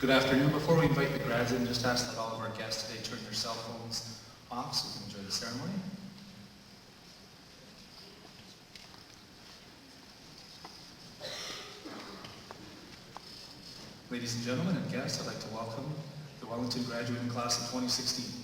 Good afternoon. Before we invite the grads in, just ask that all of our guests today turn their cell phones off so we can enjoy the ceremony. Ladies and gentlemen and guests, I'd like to welcome the Wellington graduating class of 2016.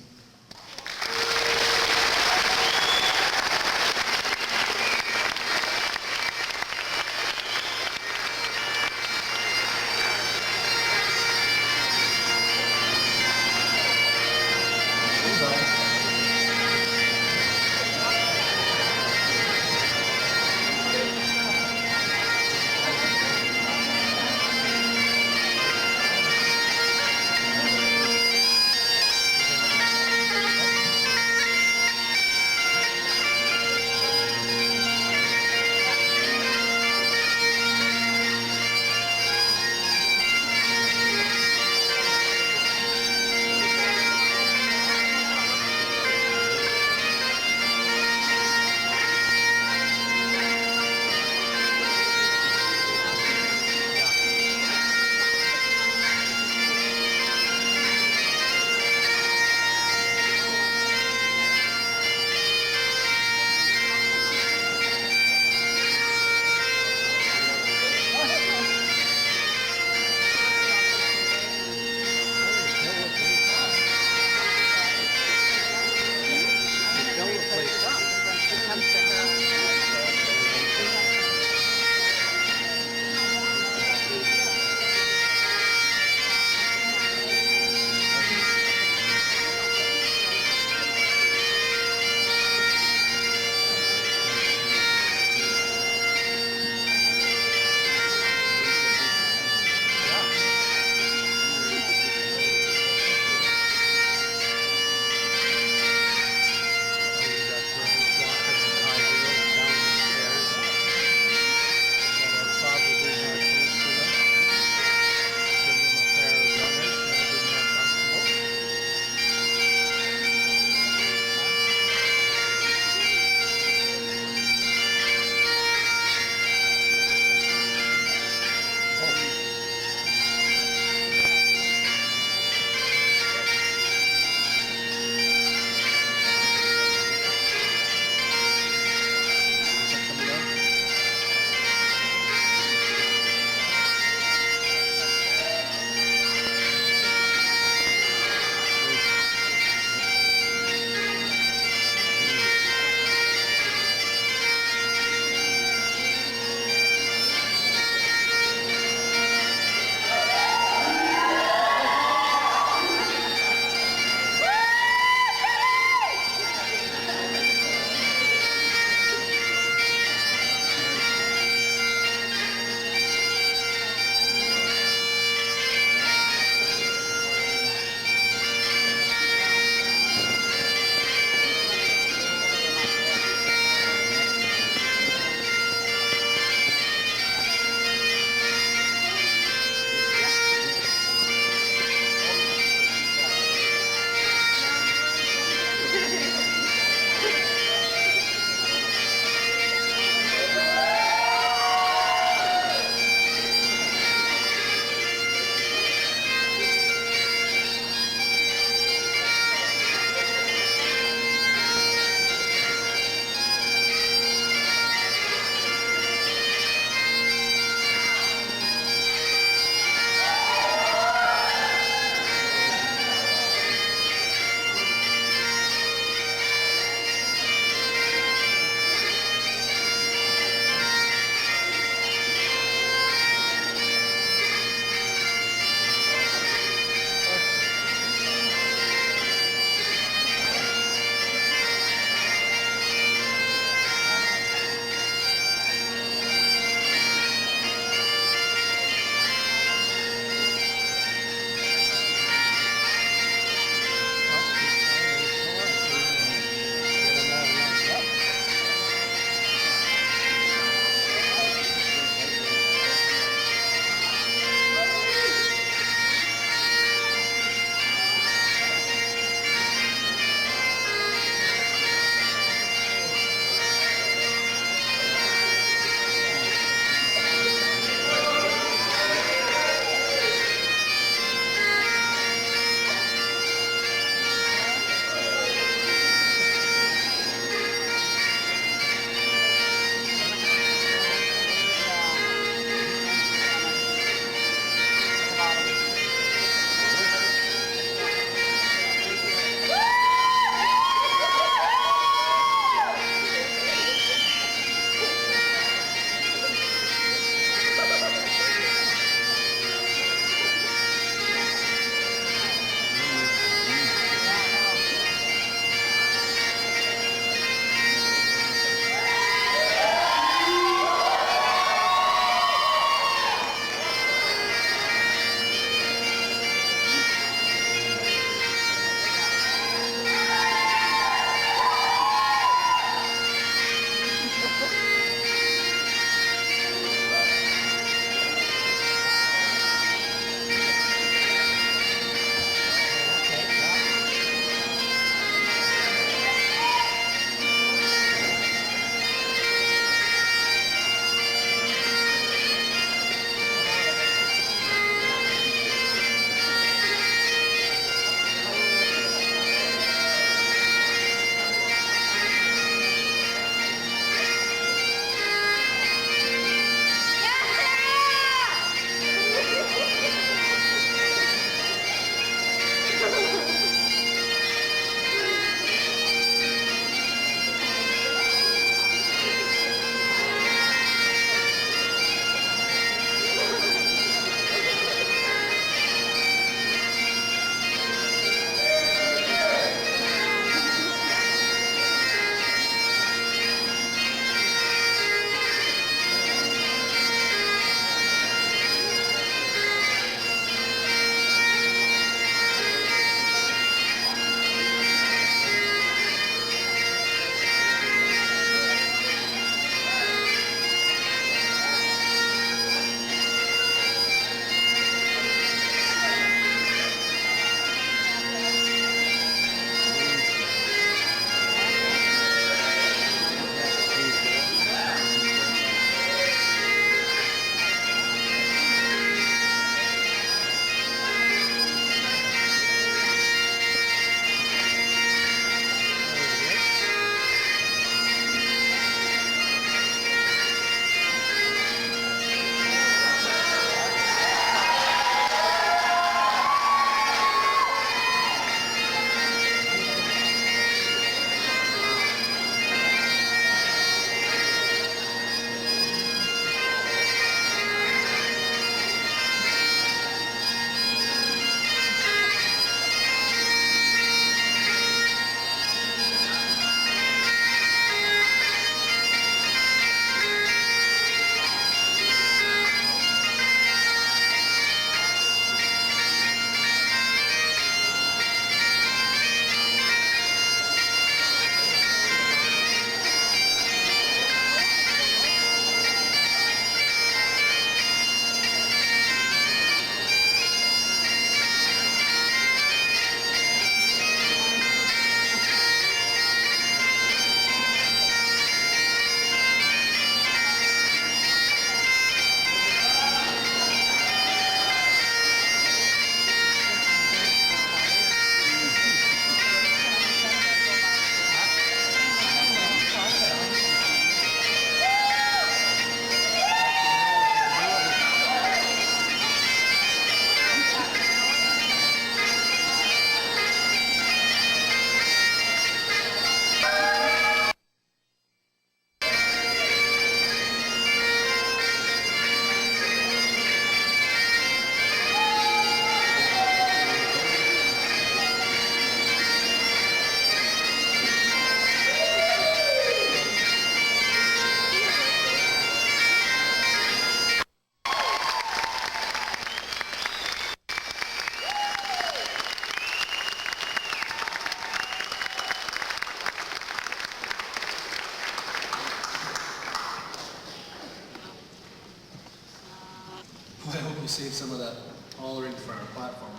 save some of that hollering for our platform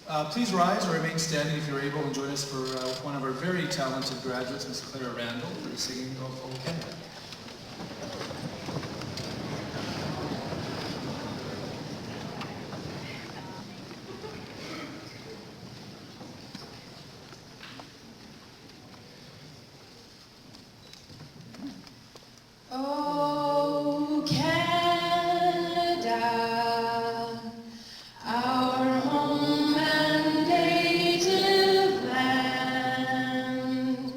part. Please rise or remain standing if you're able and join us for one of our very talented graduates, Ms. Clara Randall, for the singing of O Canada. Oh, Canada, our home and native land,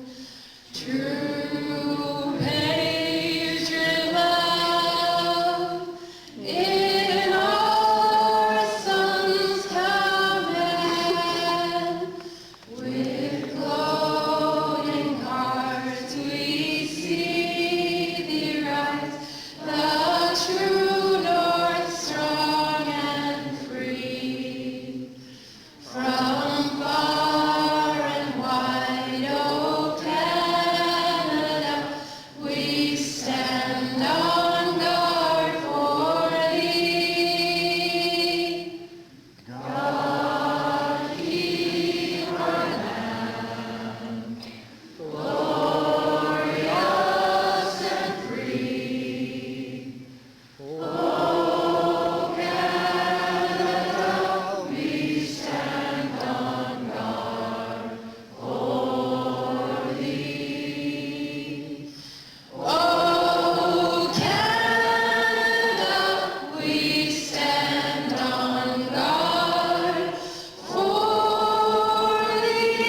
true patriot love in our sons' command, with glowing hearts we see thee rise, the true north strong and free. From far and wide, O Canada, we stand on guard for thee. God keep our land, glorious and free. O Canada, we stand on guard for thee. O Canada, we stand on guard for thee.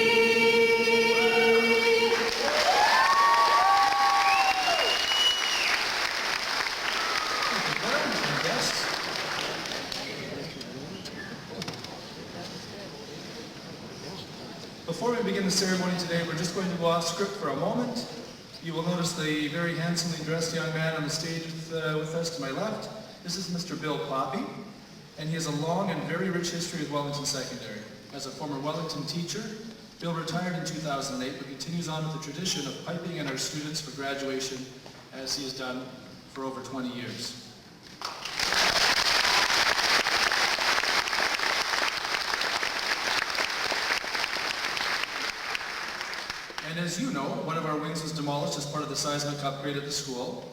Before we begin the ceremony today, we're just going to go off script for a moment. You will notice the very handsomely dressed young man on the stage with us to my left. This is Mr. Bill Poppy, and he has a long and very rich history with Wellington Secondary. As a former Wellington teacher, Bill retired in 2008, but continues on with the tradition of piping in our students for graduation, as he has done for over 20 years. And as you know, one of our wings was demolished as part of the seismic upgrade at the school,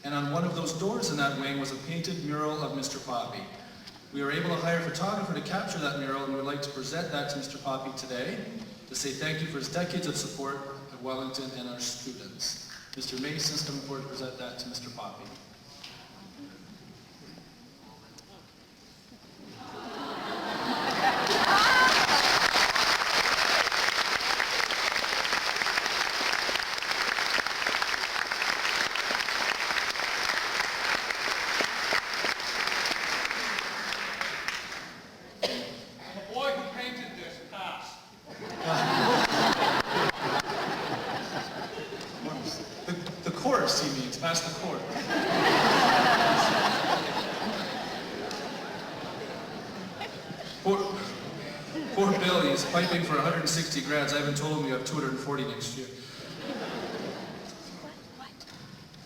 and on one of those doors in that wing was a painted mural of Mr. Poppy. We were able to hire a photographer to capture that mural, and we would like to present that to Mr. Poppy today to say thank you for his decades of support of Wellington and our students. Mr. Mason is coming forward to present that to Mr. Poppy. The boy who painted this passed. The chorus, he means, past the chorus. Poor Bill, he's piping for 160 grads. I haven't told him we have 240 next year.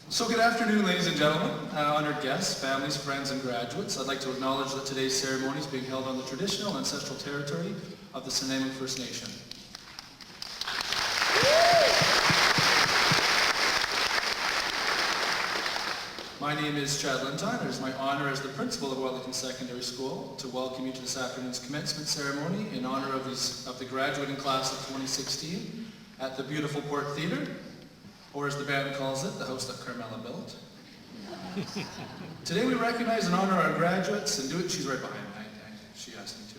So good afternoon, ladies and gentlemen, honored guests, families, friends, and graduates. I'd like to acknowledge that today's ceremony is being held on the traditional ancestral territory of the Sinamuk First Nation. My name is Chad Linton. It is my honor as the principal of Wellington Secondary School to welcome you to this afternoon's commencement ceremony in honor of the graduating class of 2016 at the beautiful Port Theatre, or as the band calls it, the house that Carmela built. Today we recognize and honor our graduates and do it. She's right behind me. She asked me to.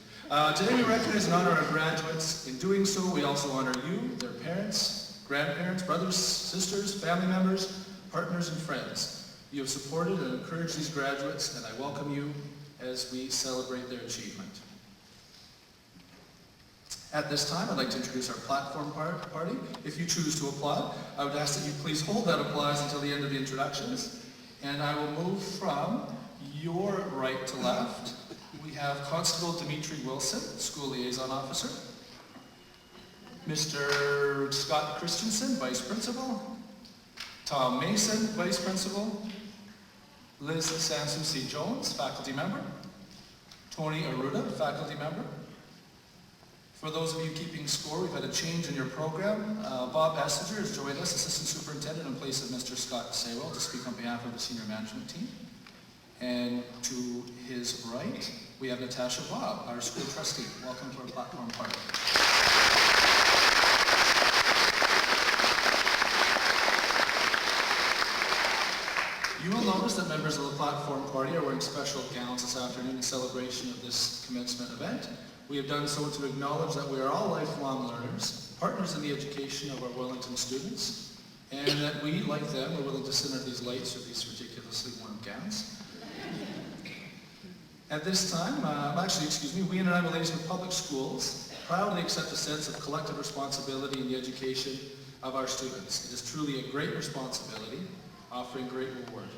Today we recognize and honor our graduates. In doing so, we also honor you, their parents, grandparents, brothers, sisters, family members, partners, and friends. You have supported and encouraged these graduates, and I welcome you as we celebrate their achievement. At this time, I'd like to introduce our platform party. If you choose to applaud, I would ask that you please hold that applause until the end of the introductions. And I will move from your right to left. We have Constable Dimitri Wilson, School Liaison Officer. Mr. Scott Christensen, Vice Principal. Tom Mason, Vice Principal. Liz Sansusi Jones, faculty member. Tony Aruda, faculty member. For those of you keeping score, we've had a change in your program. Bob Essinger has joined us, Assistant Superintendent, in place of Mr. Scott Saywell, to speak on behalf of the senior management team. And to his right, we have Natasha Bob, our school trustee. Welcome to our platform party. You will notice that members of the platform party are wearing special gowns this afternoon in celebration of this commencement event. We have done so to acknowledge that we are all lifelong learners, partners in the education of our Wellington students, and that we, like them, are willing to center these lights or these ridiculously warm gowns. At this time, we in Nanaimo Ladies with Public Schools proudly accept a sense of collective responsibility in the education of our students. It is truly a great responsibility, offering great reward.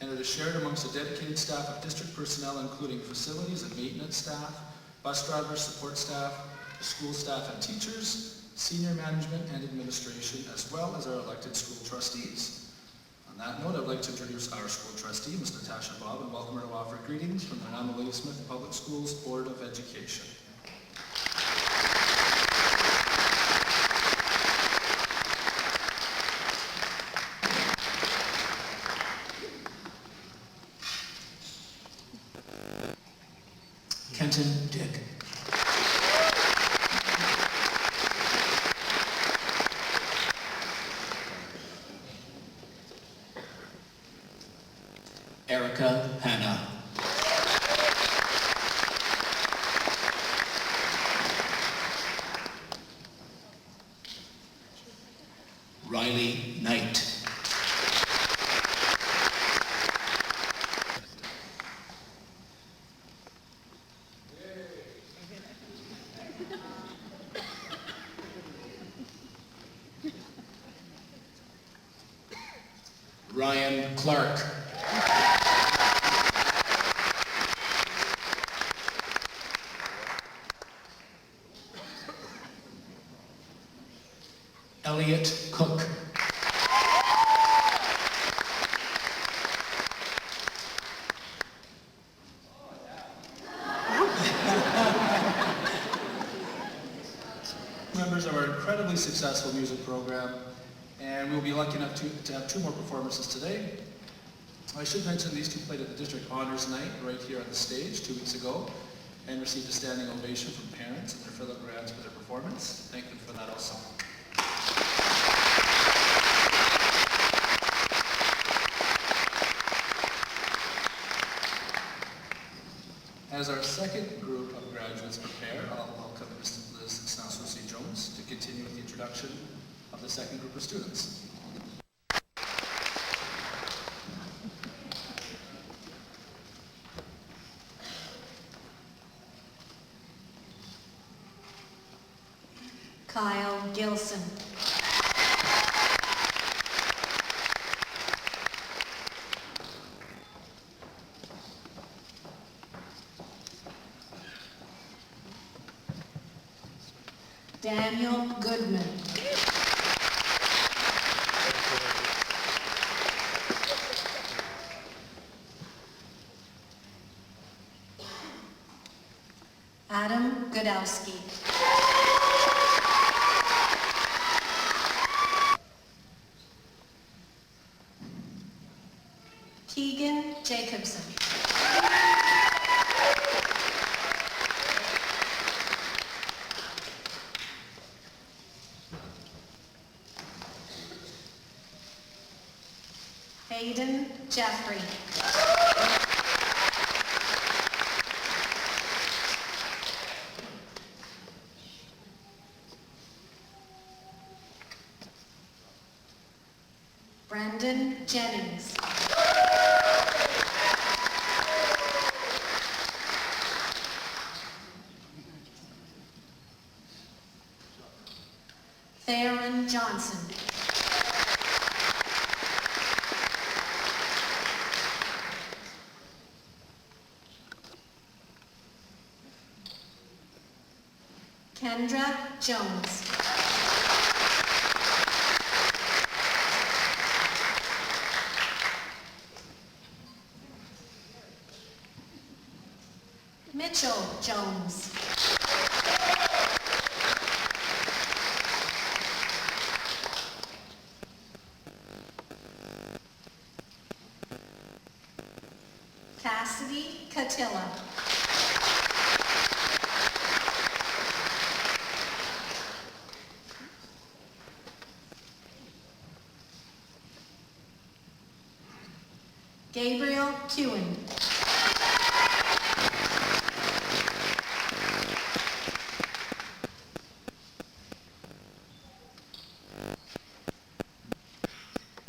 And it is shared amongst a dedicated staff of district personnel, including facilities and maintenance staff, bus drivers, support staff, school staff and teachers, senior management and administration, as well as our elected school trustees. On that note, I'd like to introduce our school trustee, Ms. Natasha Bob, and welcome her to offer greetings from the Nanaimo Ladysmith Public Schools Board of Education. Kenton Dick. Erica Hanna. Riley Knight. Ryan Clark. Elliot Cook. Members of our incredibly successful music program, and we'll be lucky enough to have 2 more performances today. I should mention these 2 played at the District Honors Night right here on the stage 2 weeks ago and received a standing ovation from parents and their fellow grads for their performance. Thank them for that also. As our second group of graduates prepare, I'll welcome Ms. Liz Sansusi Jones to continue with the introduction of the second group of students. Kyle Gilson. Daniel Goodman. Adam Godowski. Keegan Jacobson. Hayden Jeffrey. Brandon Jennings. Theron Johnson. Kendra Jones. Cassidy Catilla. Gabriel Kewen.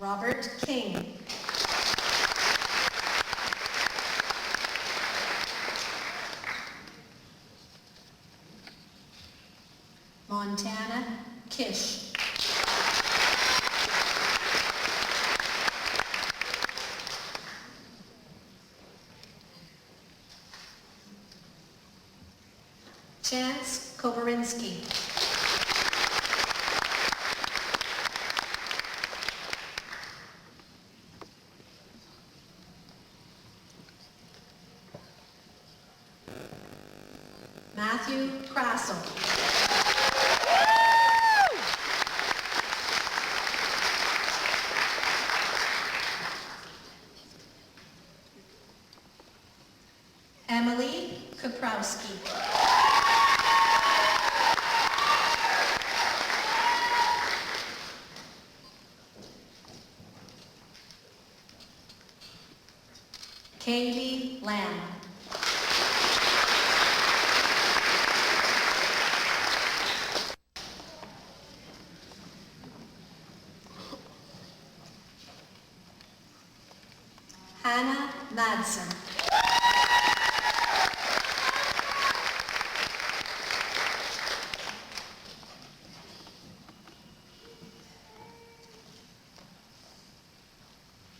Robert King. Montana Kish. Chance Koborinsky. Matthew Krastel. Emily Kaprowski. Kaylee Lamb. Hannah Madsen.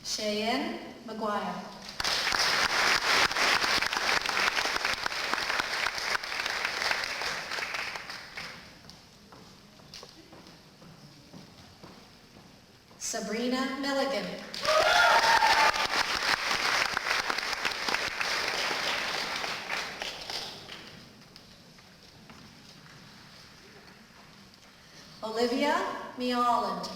Cheyenne McGuire. Sabrina Milligan. Olivia Meoland.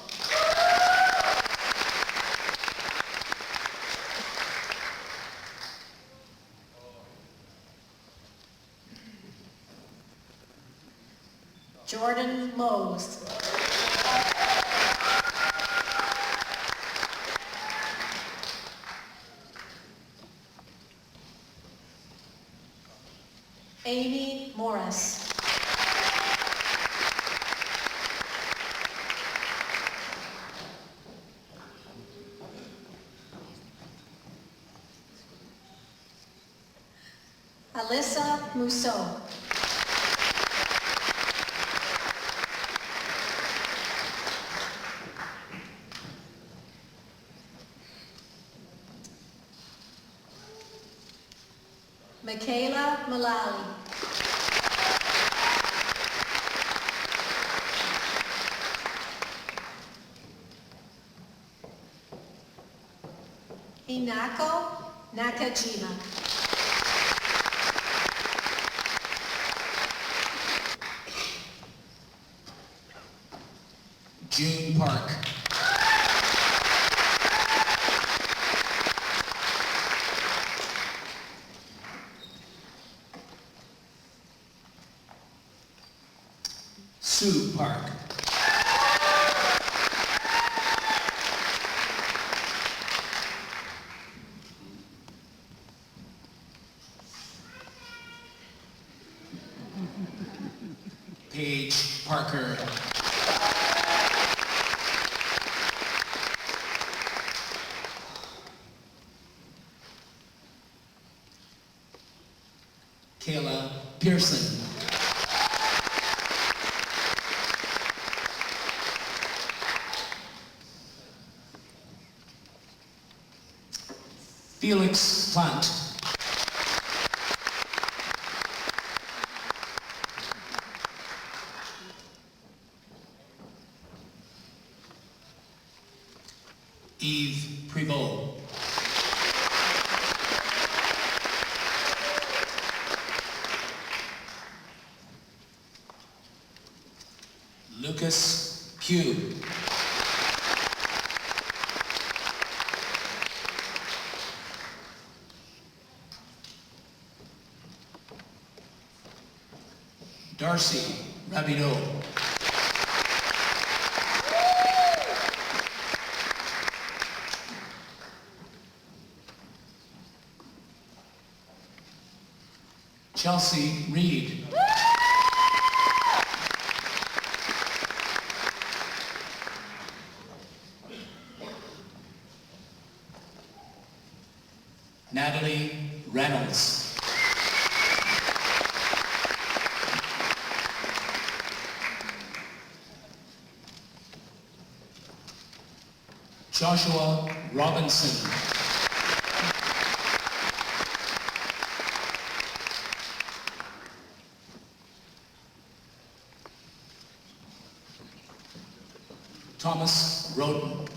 Jordan Mose. Amy Morris. Alyssa Mousseau. Michaela Mullally. Hinako Nakajima. June Park. Sue Park. Paige Parker. Kayla Pearson. Felix Plant. Eve Prevot. Lucas Pugh. Darcy Rabideau. Chelsea Reed. Natalie Reynolds. Joshua Robinson. Thomas Roden.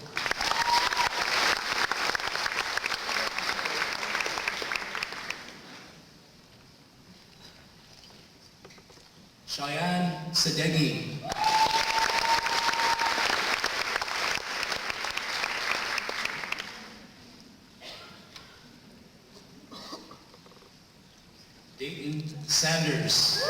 Cheyenne Sadeghi. Dayton Sanders.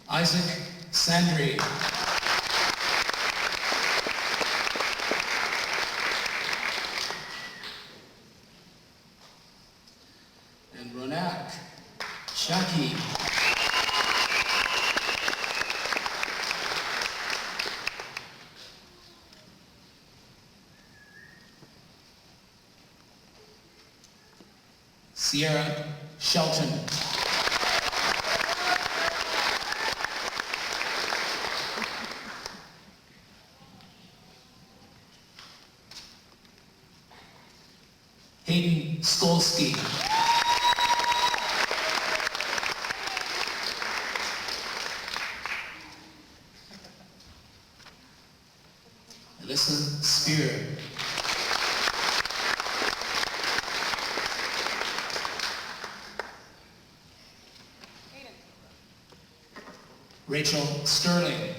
Isaac Sandry. And Ronak Shaki. Sierra Shelton. Hayden Skolsky. Alyssa Spear. Rachel Sterling.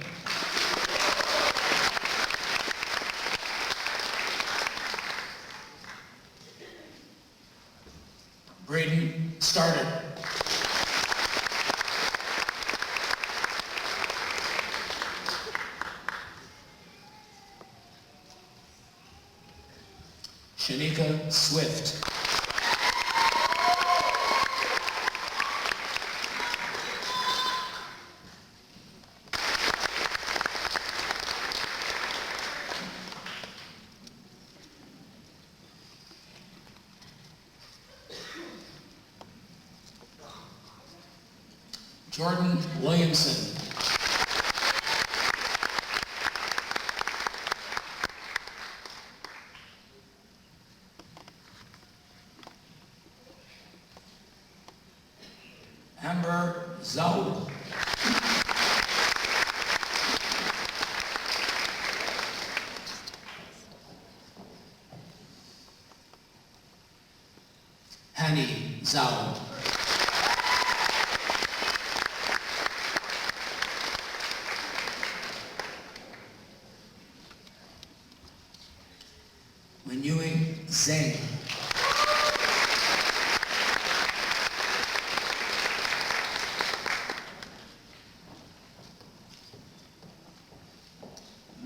Braden Starter. Shanika Swift. Jordan Williamson. Amber Zhao. Hani Zhao. Renewing Zhang.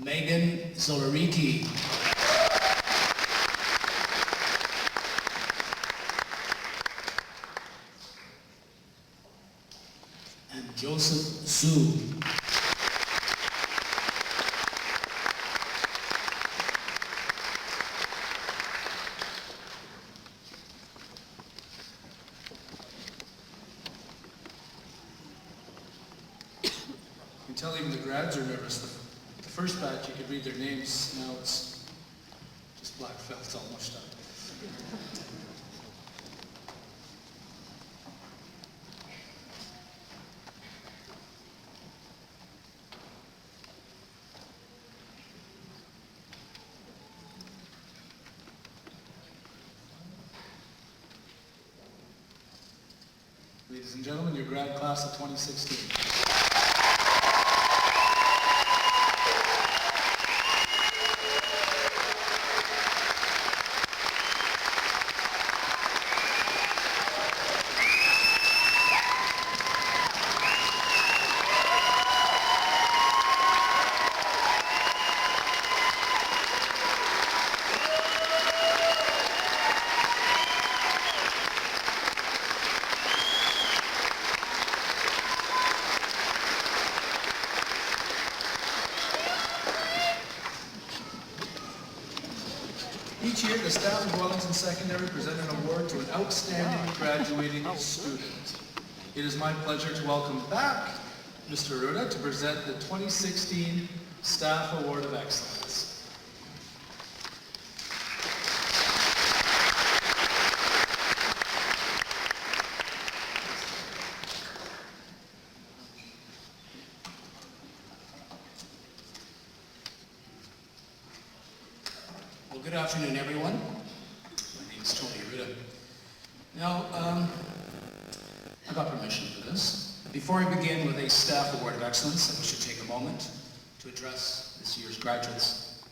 Megan Zolariki. And Joseph Su. You can tell even the grads are nervous. The first batch, you could read their names. Now it's just black felt all mushed up. Ladies and gentlemen, your grad class of 2016. the staff of Wellington Secondary present an award to an outstanding graduating student. It is my pleasure to welcome back Mr. Ruda to present the 2016 Staff Award of Excellence. Well, good afternoon, everyone. My name is Tony Ruda. Now, I got permission for this. Before I begin with a Staff Award of Excellence, I wish to take a moment to address this year's graduates.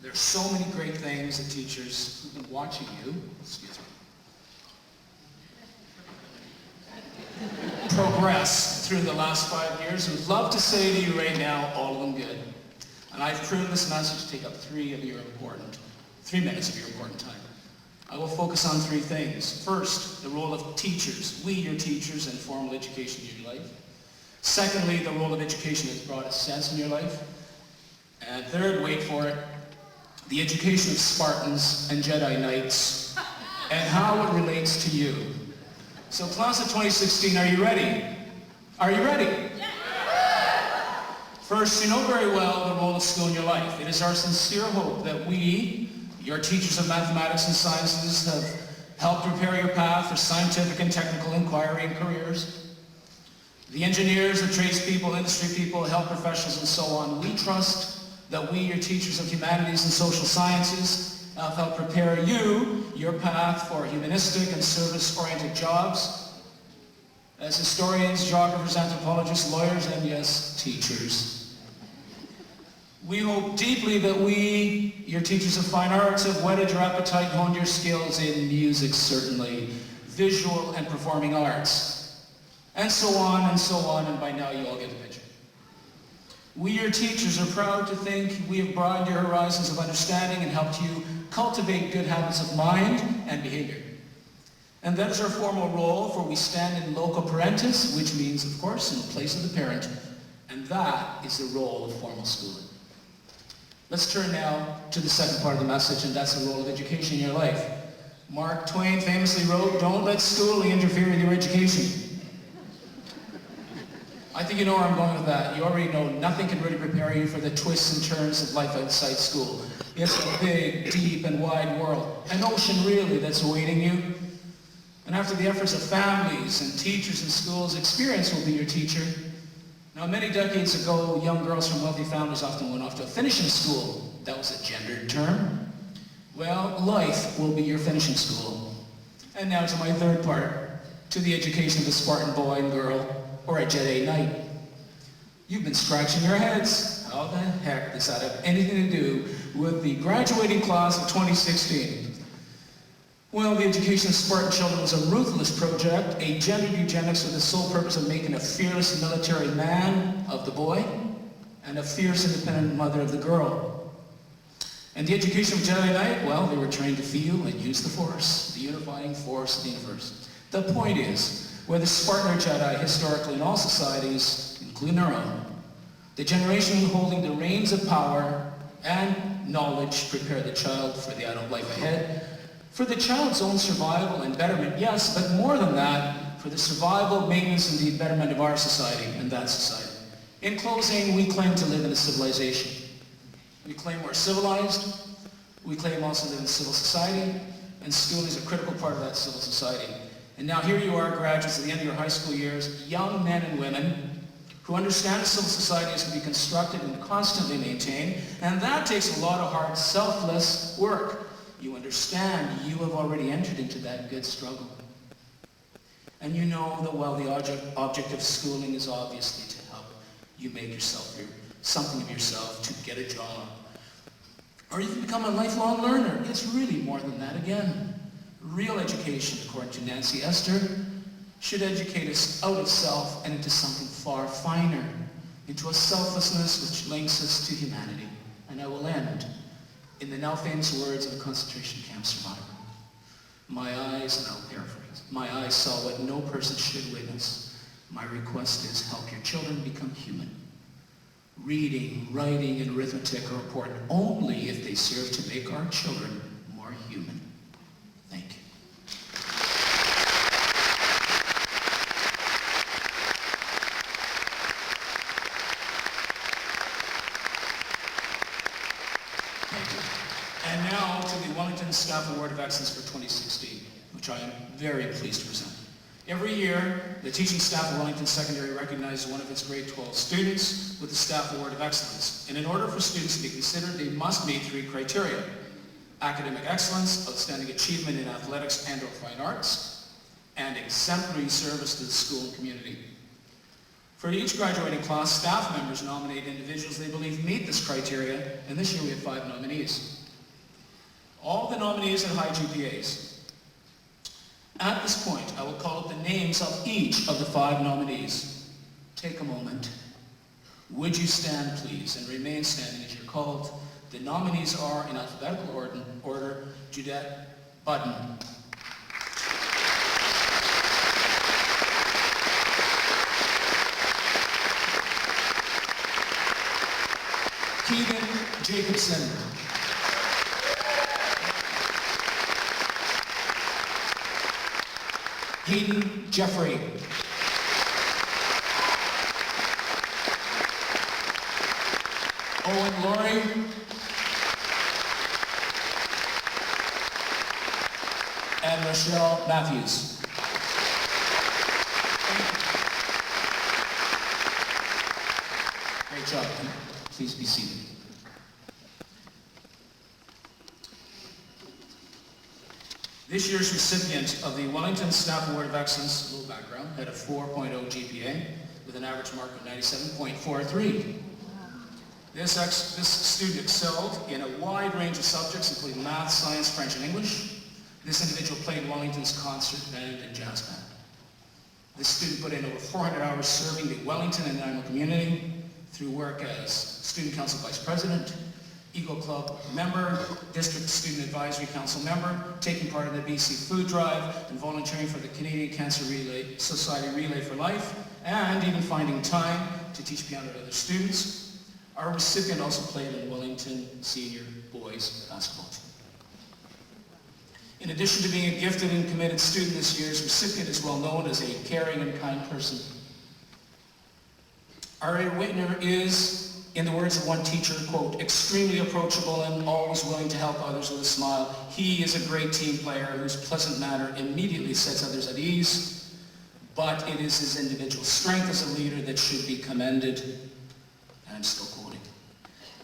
There are so many great things that teachers who've been watching you, progress through the last 5 years would love to say to you right now, all of them good. And I've pruned this message to take up 3 minutes of your important time. I will focus on 3 things. First, the role of teachers, we, your teachers, in formal education in your life. Secondly, the role of education that's brought a sense in your life. And third, wait for it, the education of Spartans and Jedi Knights and how it relates to you. So class of 2016, are you ready? Are you ready? First, you know very well the role of school in your life. It is our sincere hope that we, your teachers of mathematics and sciences, have helped prepare your path for scientific and technical inquiry and careers. The engineers, the tradespeople, industry people, health professionals, and so on. We trust that we, your teachers of humanities and social sciences, have helped prepare you, your path for humanistic and service-oriented jobs as historians, geographers, anthropologists, lawyers, and yes, teachers. We hope deeply that we, your teachers of fine arts, have whetted your appetite, honed your skills in music, certainly, visual and performing arts, and so on, and by now you all get the picture. We, your teachers, are proud to think we have broadened your horizons of understanding and helped you cultivate good habits of mind and behavior. And that is our formal role, for we stand in loco parentis, which means, of course, in the place of the parent, and that is the role of formal schooling. Let's turn now to the second part of the message, and that's the role of education in your life. Mark Twain famously wrote, "Don't let schooling interfere with your education." I think you know where I'm going with that. You already know nothing can really prepare you for the twists and turns of life outside school. It's a big, deep, and wide world. An ocean, really, that's awaiting you. And after the efforts of families and teachers and schools, experience will be your teacher. Now, many decades ago, young girls from wealthy families often went off to a finishing school. That was a gendered term. Well, life will be your finishing school. And now to my third part, to the education of a Spartan boy and girl, or a Jedi Knight. You've been scratching your heads. How the heck does that have anything to do with the graduating class of 2016? Well, the education of Spartan children was a ruthless project, a gendered eugenics with the sole purpose of making a fearless military man of the boy and a fierce independent mother of the girl. And the education of Jedi Knight, well, they were trained to feel and use the Force, the unifying force of the universe. The point is, whether Spartan or Jedi, historically in all societies, including our own, the generation holding the reins of power and knowledge prepare the child for the adult life ahead, for the child's own survival and betterment, yes, but more than that, for the survival, maintenance, and the betterment of our society and that society. In closing, we claim to live in a civilization. We claim we're civilized. We claim also to live in civil society, and schooling is a critical part of that civil society. And now here you are, graduates at the end of your high school years, young men and women who understand a civil society is to be constructed and constantly maintained, and that takes a lot of hard, selfless work. You understand you have already entered into that good struggle. And you know that while the object of schooling is obviously to help you make yourself something of yourself, to get a job, or you can become a lifelong learner. It's really more than that again. Real education, according to Nancy Esther, should educate us out of self and into something far finer, into a selflessness which links us to humanity. And I will end in the now famous words of a concentration camp survivor. My eyes, and I'll paraphrase, my eyes saw what no person should witness. My request is help your children become human. Reading, writing, and arithmetic are important only if they serve to make our children more more human. Thank you. Thank you. And now to the Wellington Staff Award of Excellence for 2016, which I am very pleased to present. Every year, the teaching staff of Wellington Secondary recognizes one of its grade 12 students with the Staff Award of Excellence. And in order for students to be considered, they must meet 3 criteria: academic excellence, outstanding achievement in athletics and/or fine arts, and exemplary service to the school and community. For each graduating class, staff members nominate individuals they believe meet this criteria, and this year we have 5 nominees. All the nominees had high GPAs. At this point, I will call out the names of each of the 5 nominees. Take a moment. Would you stand, please, and remain standing as you're called. The nominees are, in alphabetical order, Judette Budden, Keegan Jacobson, Hayden Jeffrey, Owen Laurie, and Rochelle Matthews. Great job. Please be seated. This year's recipient of the Wellington Staff Award of Excellence, a little background, had a 4.0 GPA with an average mark of 97.43. This student excelled in a wide range of subjects, including math, science, French, and English. This individual played Wellington's concert band and jazz band. This student put in over 400 hours serving the Wellington and Nanaimo community through work as Student Council Vice President, Eagle Club member, District Student Advisory Council member, taking part in the BC Food Drive, and volunteering for the Canadian Cancer Society Relay for Life, and even finding time to teach piano to other students. Our recipient also played in Wellington Senior Boys Basketball team. In addition to being a gifted and committed student, this year's recipient is well known as a caring and kind person. Our winner is, in the words of one teacher, quote, extremely approachable and always willing to help others with a smile. He is a great team player whose pleasant manner immediately sets others at ease, but it is his individual strength as a leader that should be commended. And I'm still quoting.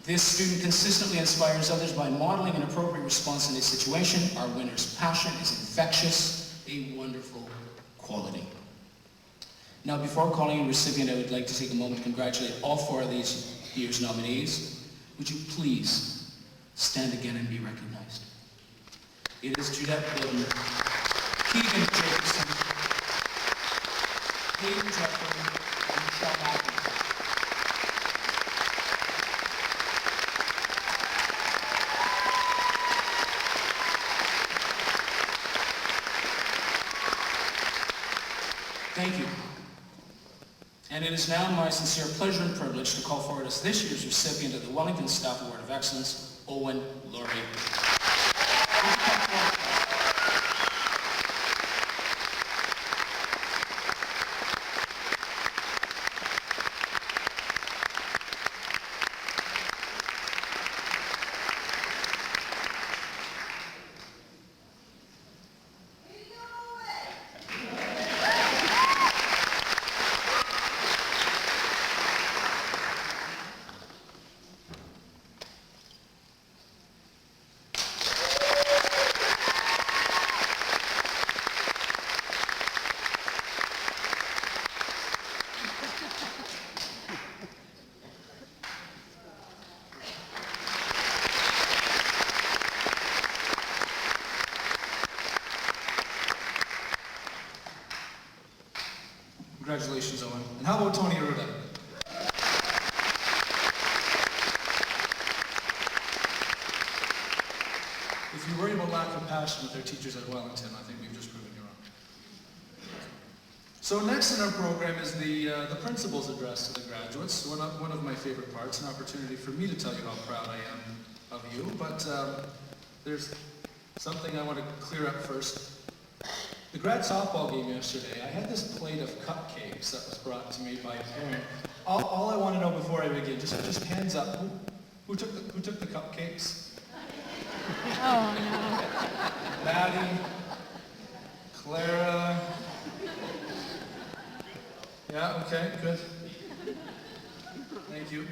This student consistently inspires others by modeling an appropriate response in a situation. Our winner's passion is infectious, a wonderful quality. Now, before calling a recipient, I would like to take a moment to congratulate all 4 of these year's nominees. Would you please stand again and be recognized? It is Judette Budden, Keegan Jacobson, Hayden Jeffrey, and Michelle Matthews. Thank you. And it is now my sincere pleasure and privilege to call forward as this year's recipient of the Wellington Staff Award of Excellence, Owen Laurie. Congratulations, Owen. And how about Tony Arruda? If you worry about lack of passion with their teachers at Wellington, I think we've just proven you wrong. So next in our program is the principal's address to the graduates, one of my favorite parts, an opportunity for me to tell you how proud I am of you, but there's something I want to clear up first. The grad softball game yesterday, I had this plate of cupcakes that was brought to me by a parent. All I want to know before I begin, just hands up, who took the cupcakes? Oh, no. Maddie, Clara. Yeah, okay, good. Thank you.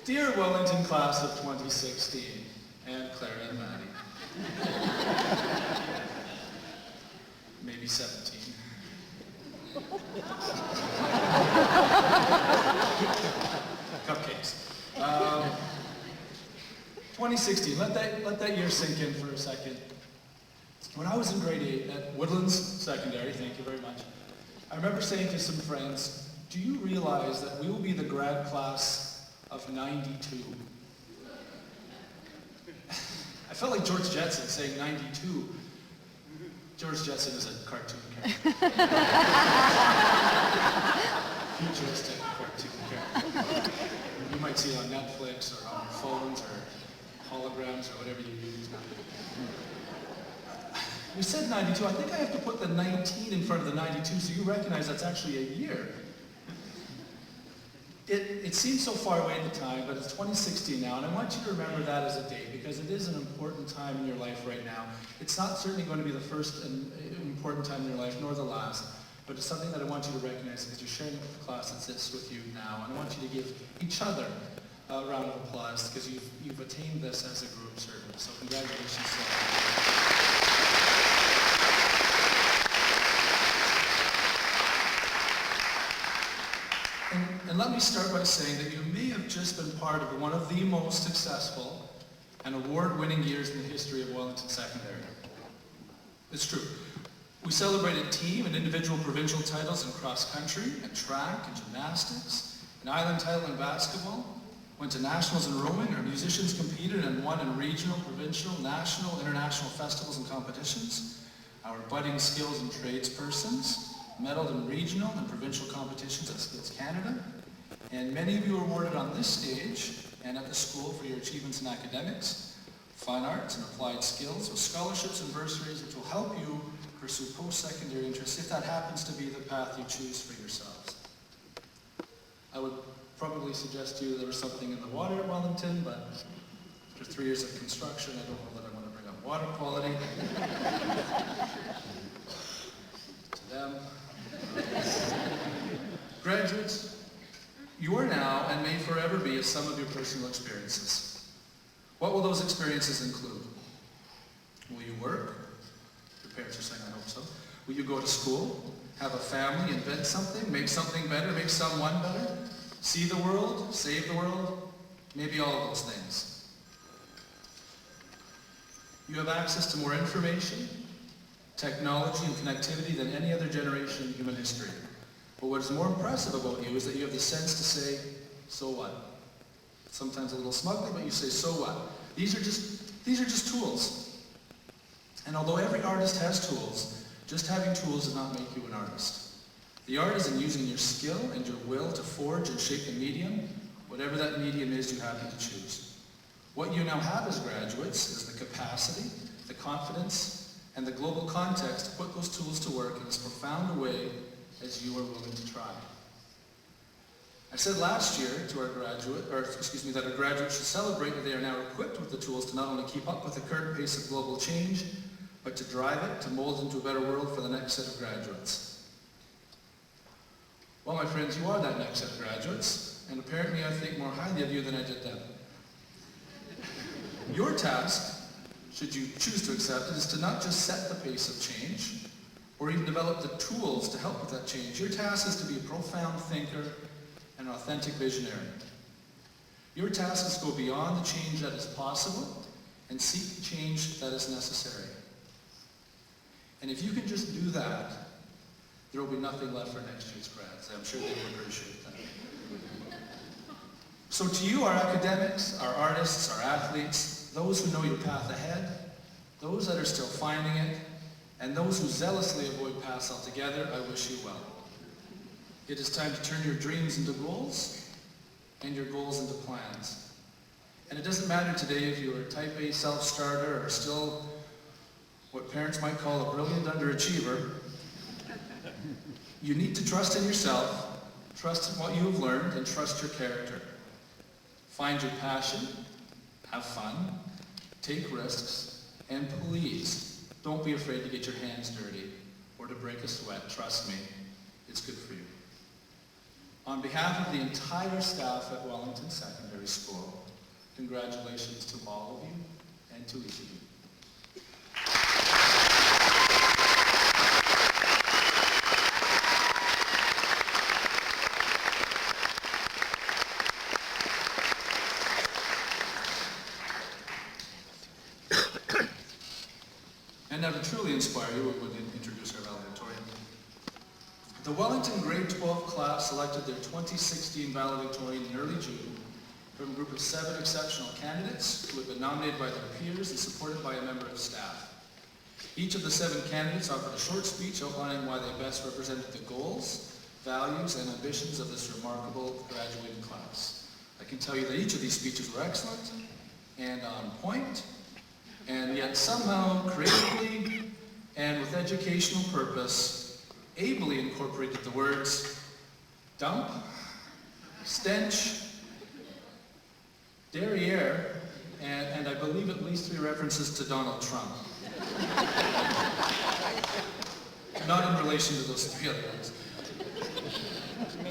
Dear Wellington class of 2016, and Clara and Maddie. Maybe 17. Cupcakes. 2016, let that year sink in for a second. When I was in grade 8 at Woodlands Secondary, thank you very much, I remember saying to some friends, do you realize that we will be the grad class of 92? I felt like George Jetson saying 92. George Jetson is a cartoon character. Futuristic cartoon character. You might see it on Netflix or on your phones or holograms or whatever you use now. We said 92. I think I have to put the 19 in front of the 92 so you recognize that's actually a year. It seemed so far away at the time, but it's 2016 now, and I want you to remember that as a date because it is an important time in your life right now. It's not certainly going to be the first important time in your life, nor the last, but it's something that I want you to recognize because you're sharing it with the class that sits with you now, and I want you to give each other a round of applause because you've attained this as a group, certainly. So congratulations. And let me start by saying that you may have just been part of one of the most successful and award-winning years in the history of Wellington Secondary. It's true. We celebrated team and individual provincial titles in cross-country and track and gymnastics, an island title in basketball, went to nationals in rowing. Our musicians competed and won in regional, provincial, national, international festivals and competitions. Our budding skills and tradespersons medaled in regional and provincial competitions at Skills Canada. And many of you are awarded on this stage and at the school for your achievements in academics, fine arts, and applied skills with scholarships and bursaries which will help you pursue post-secondary interests if that happens to be the path you choose for yourselves. I would probably suggest to you there was something in the water at Wellington, but after 3 years of construction, I don't know that I want to bring up water quality. To them. Graduates, you are now and may forever be a sum of your personal experiences. What will those experiences include? Will you work? Your parents are saying, I hope so. Will you go to school? Have a family? Invent something? Make something better? Make someone better? See the world? Save the world? Maybe all of those things. You have access to more information, technology, and connectivity than any other generation in human history. But what is more impressive about you is that you have the sense to say, so what? Sometimes a little smugly, but you say, so what? These are just tools. And although every artist has tools, just having tools does not make you an artist. The art is in using your skill and your will to forge and shape the medium, whatever that medium is you happen to choose. What you now have as graduates is the capacity, the confidence, and the global context to put those tools to work in as profound a way as you are willing to try. I said last year to our that our graduates should celebrate that they are now equipped with the tools to not only keep up with the current pace of global change, but to drive it, to mold into a better world for the next set of graduates. Well, my friends, you are that next set of graduates, and apparently I think more highly of you than I did them. Your task, should you choose to accept it, is to not just set the pace of change, or even develop the tools to help with that change. Your task is to be a profound thinker and an authentic visionary. Your task is to go beyond the change that is possible and seek the change that is necessary. And if you can just do that, there will be nothing left for next year's grads. I'm sure they will appreciate that. So to you, our academics, our artists, our athletes, those who know your path ahead, those that are still finding it, and those who zealously avoid paths altogether, I wish you well. It is time to turn your dreams into goals and your goals into plans. And it doesn't matter today if you are a type A self-starter or still what parents might call a brilliant underachiever. You need to trust in yourself, trust in what you have learned, and trust your character. Find your passion, have fun, take risks, and please don't be afraid to get your hands dirty or to break a sweat. Trust me, it's good for you. On behalf of the entire staff at Wellington Secondary School, congratulations to all of you and to each of you. And now to truly inspire you, we would introduce our valedictorian. The Wellington Grade 12 class selected their 2016 valedictorian in early June from a group of 7 exceptional candidates who had been nominated by their peers and supported by a member of staff. Each of the 7 candidates offered a short speech outlining why they best represented the goals, values, and ambitions of this remarkable graduating class. I can tell you that each of these speeches were excellent and on point, and yet somehow creatively and with educational purpose ably incorporated the words dump, stench, derriere, and I believe at least 3 references to Donald Trump. Not in relation to those 3 other ones.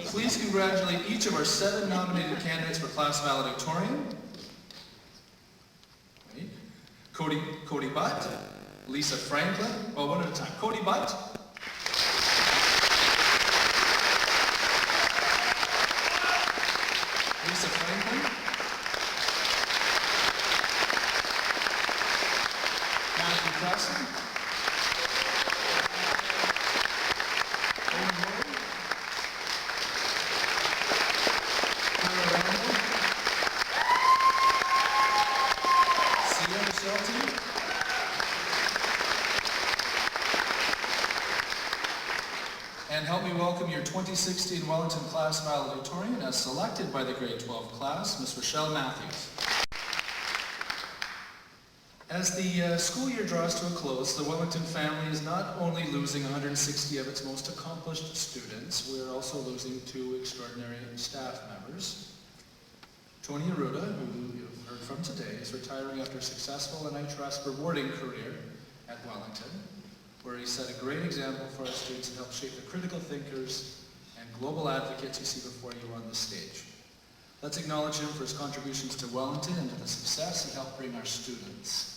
Please congratulate each of our 7 nominated candidates for class valedictorian. Cody Butt, Lisa Franklin, well, one at a time. Cody Butt, Lisa Franklin, Matthew Krastel, Owen Lloyd, Tyler Randall, Sierra Shelton, and help me welcome your 2016 Wellington class valedictorian as selected by the grade 12 class, Ms. Rochelle Matthews. As the school year draws to a close, the Wellington family is not only losing 160 of its most accomplished students, we are also losing 2 extraordinary staff members. Tony Arruda, who you've heard from today, is retiring after a successful and I trust rewarding career at Wellington, where he set a great example for our students and helped shape the critical thinkers and global advocates you see before you on the stage. Let's acknowledge him for his contributions to Wellington and to the success he helped bring our students.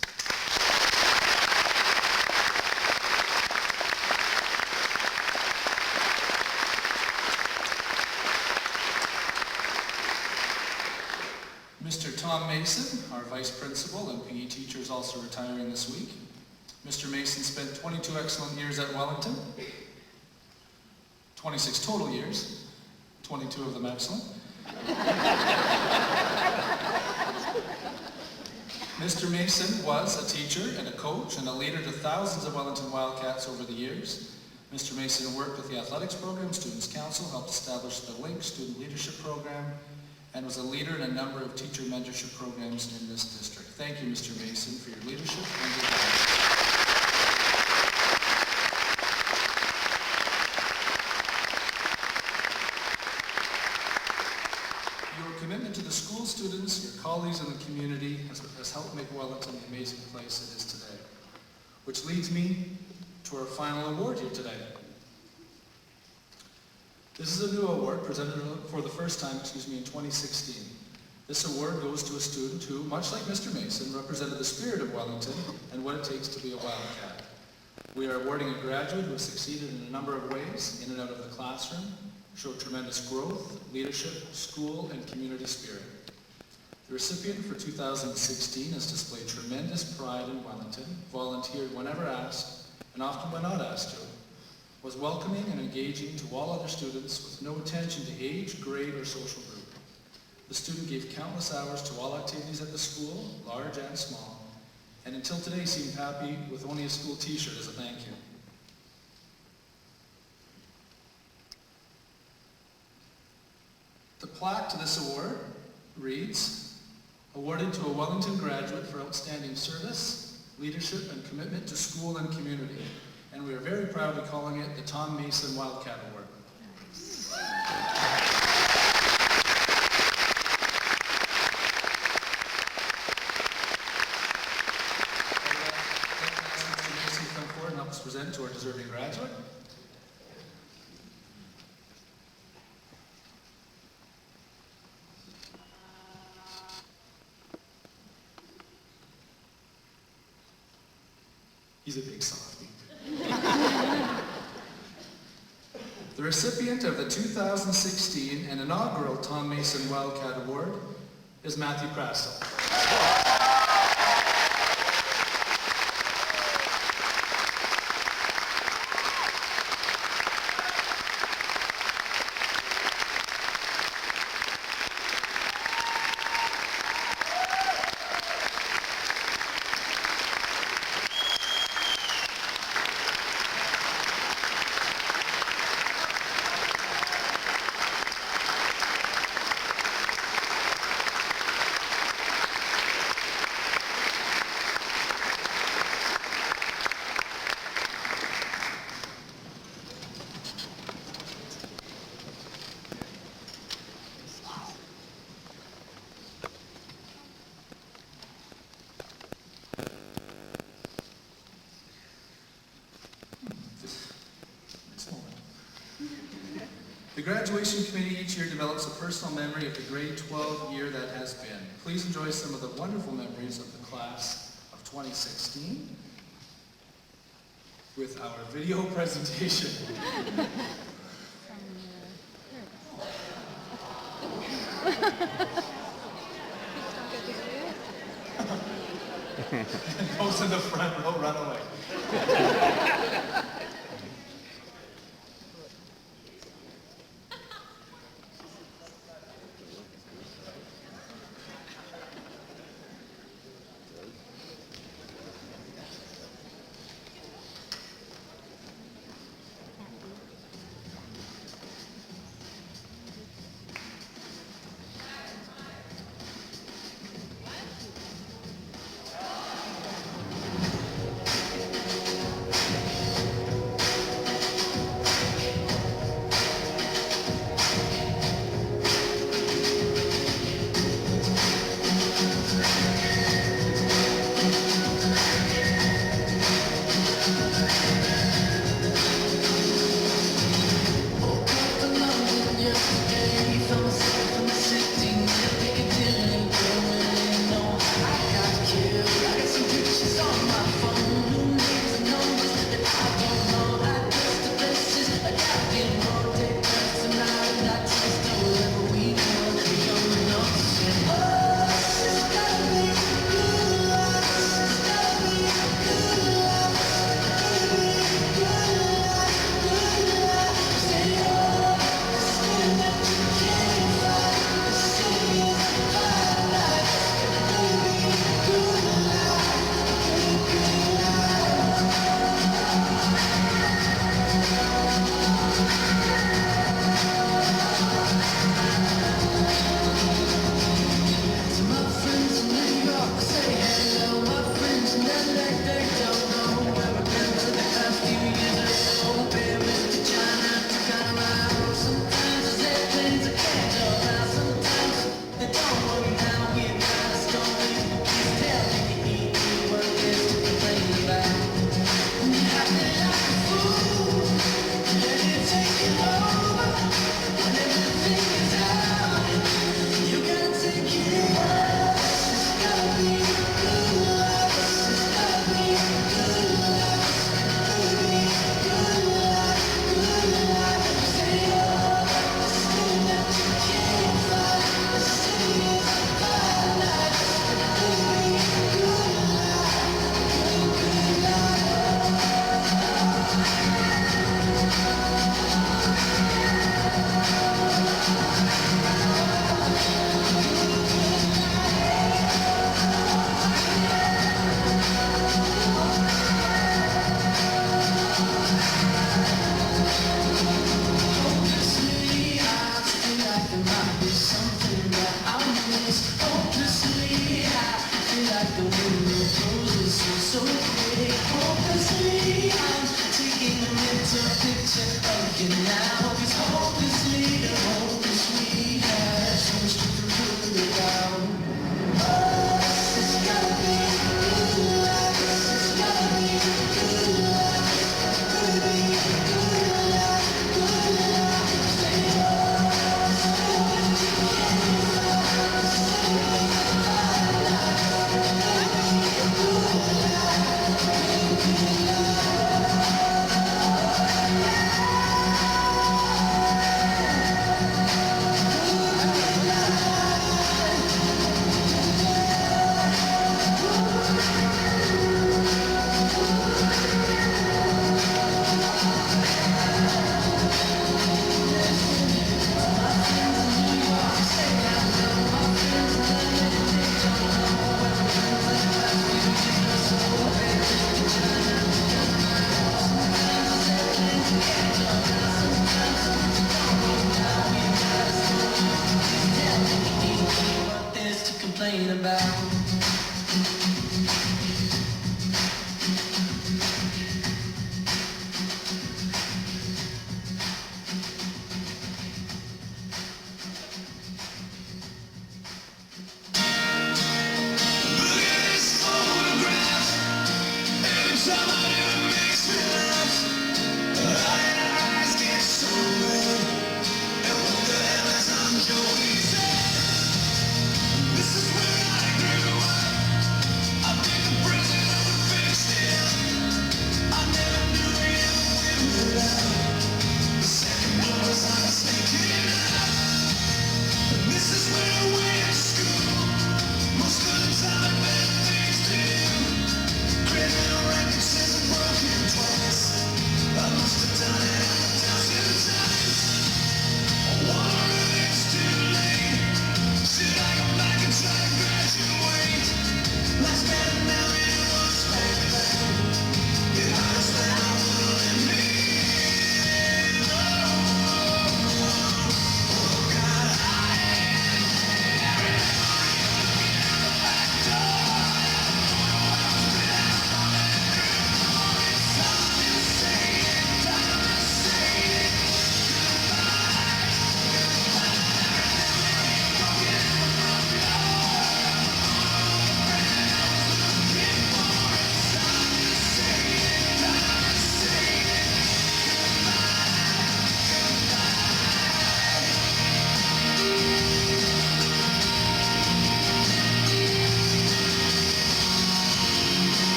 Mr. Tom Mason, our vice principal and PE teacher, is also retiring this week. Mr. Mason spent 22 excellent years at Wellington, 26 total years, 22 of them excellent. Mr. Mason was a teacher and a coach and a leader to thousands of Wellington Wildcats over the years. Mr. Mason worked with the athletics program, Students' Council, helped establish the LINK student leadership program, and was a leader in a number of teacher mentorship programs in this district. Thank you, Mr. Mason, for your leadership and your guidance. Your commitment to the school students, your colleagues, and the community has helped make Wellington the amazing place it is today. Which leads me to our final award here today. This is a new award presented for the first time, in 2016. This award goes to a student who, much like Mr. Mason, represented the spirit of Wellington and what it takes to be a Wildcat. We are awarding a graduate who has succeeded in a number of ways, in and out of the classroom, showed tremendous growth, leadership, school, and community spirit. The recipient for 2016 has displayed tremendous pride in Wellington, volunteered whenever asked, and often when not asked to, was welcoming and engaging to all other students with no attention to age, grade, or social group. The student gave countless hours to all activities at the school, large and small, and until today seemed happy with only a school t-shirt as a thank you. The plaque to this award reads, awarded to a Wellington graduate for outstanding service, leadership, and commitment to school and community. And we are very proudly calling it the Tom Mason Wildcat Award. Mr. Mason come forward and help us present to our deserving graduate. He's a big softie. The recipient of the 2016 and inaugural Tom Mason Wildcat Award is Matthew Krastel. The graduation committee each year develops a personal memory of the grade 12 year that has been. Please enjoy some of the wonderful memories of the class of 2016 with our video presentation. Those in the front row run away.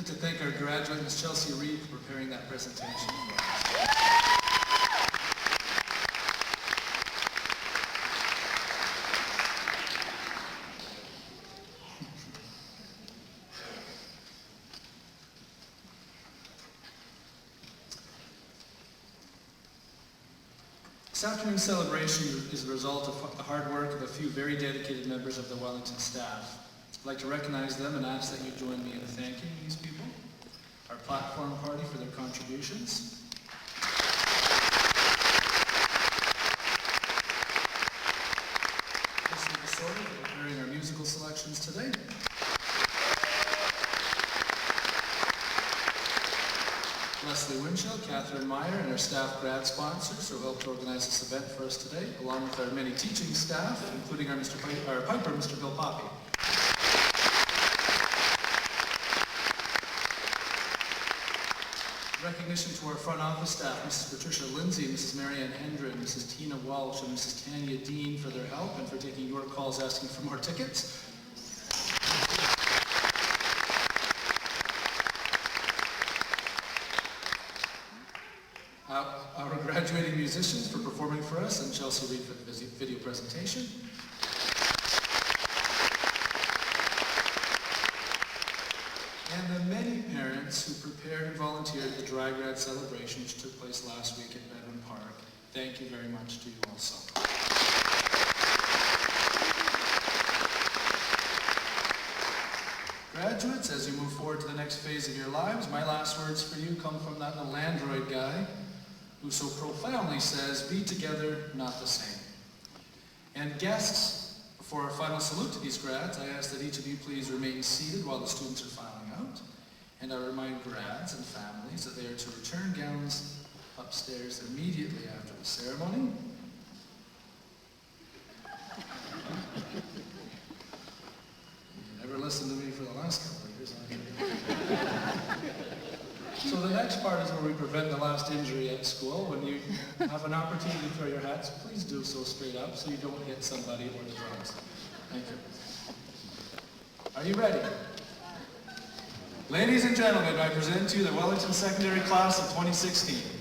I'd like to thank our graduate, Ms. Chelsea Reed, for preparing that presentation for us. This afternoon's celebration is the result of the hard work of a few very dedicated members of the Wellington staff. I'd like to recognize them and ask that you join me in thanking these people, our platform party for their contributions, Mr. Vasori for preparing our musical selections today, Leslie Winchell, Catherine Meyer, and our staff grad sponsors who helped organize this event for us today, along with our many teaching staff, including our Piper, Mr. Bill Poppy. Recognition to our front office staff, Mrs. Patricia Lindsay, Mrs. Marianne Hendren, Mrs. Tina Welch, and Mrs. Tanya Dean for their help and for taking your calls asking for more tickets. Our graduating musicians for performing for us, and Chelsea Reed for the video presentation. And the many parents who prepared and volunteered at the Dry Grad celebration which took place last week at Bedouin Park. Thank you very much to you also. Graduates, as you move forward to the next phase of your lives, my last words for you come from that little android guy who so profoundly says, be together, not the same. And guests, before our final salute to these grads, I ask that each of you please remain seated while the students are filing out. And I remind grads and families that they are to return gowns upstairs immediately after the ceremony. You never listened to me for the last couple of years. So the next part is where we prevent the last injury at school. When you have an opportunity to throw your hats, please do so straight up so you don't hit somebody or the drums. Thank you. Are you ready? Ladies and gentlemen, I present to you the Wellington Secondary Class of 2016.